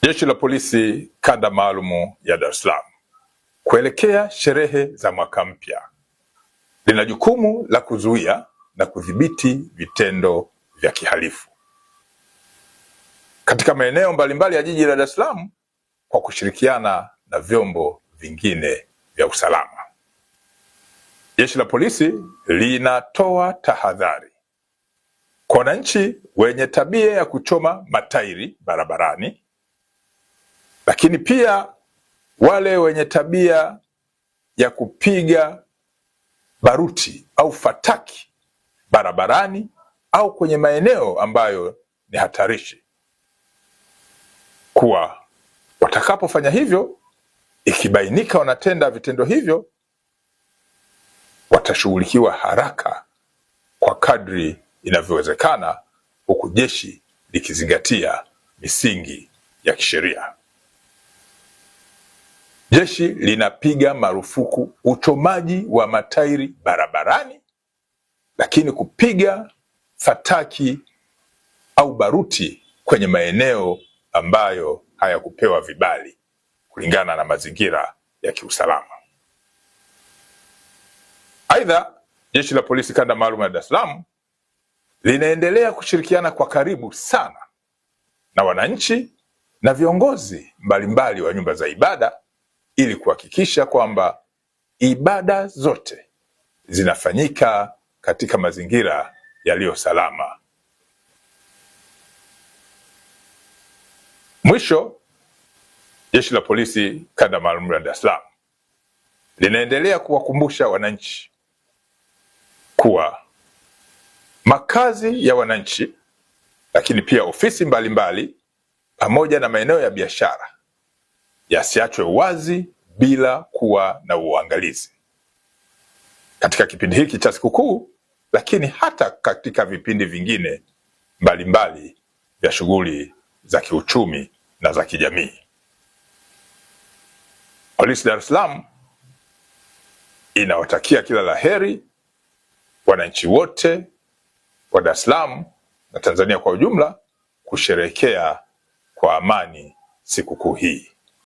Jeshi la Polisi Kanda Maalum ya Dar es Salaam kuelekea sherehe za mwaka mpya lina jukumu la kuzuia na kudhibiti vitendo vya kihalifu katika maeneo mbalimbali ya jiji la Dar es Salaam kwa kushirikiana na vyombo vingine vya usalama. Jeshi la Polisi linatoa tahadhari kwa wananchi wenye tabia ya kuchoma matairi barabarani, lakini pia wale wenye tabia ya kupiga baruti au fataki barabarani au kwenye maeneo ambayo ni hatarishi, kuwa watakapofanya hivyo, ikibainika wanatenda vitendo hivyo, watashughulikiwa haraka kwa kadri inavyowezekana, huku jeshi likizingatia misingi ya kisheria. Jeshi linapiga marufuku uchomaji wa matairi barabarani, lakini kupiga fataki au baruti kwenye maeneo ambayo hayakupewa vibali kulingana na mazingira ya kiusalama. Aidha, Jeshi la Polisi Kanda Maalum ya Dar es Salaam linaendelea kushirikiana kwa karibu sana na wananchi na viongozi mbalimbali wa nyumba za ibada ili kuhakikisha kwamba ibada zote zinafanyika katika mazingira yaliyo salama. Mwisho, Jeshi la Polisi Kanda Maalum ya Dar es Salaam linaendelea kuwakumbusha wananchi kuwa makazi ya wananchi, lakini pia ofisi mbalimbali pamoja na maeneo ya biashara yasiachwe wazi bila kuwa na uangalizi katika kipindi hiki cha sikukuu, lakini hata katika vipindi vingine mbalimbali vya shughuli za kiuchumi na za kijamii. Polisi Dar es Salaam inawatakia kila la heri wananchi wote wa Dar es Salaam na Tanzania kwa ujumla kusherehekea kwa amani sikukuu hii.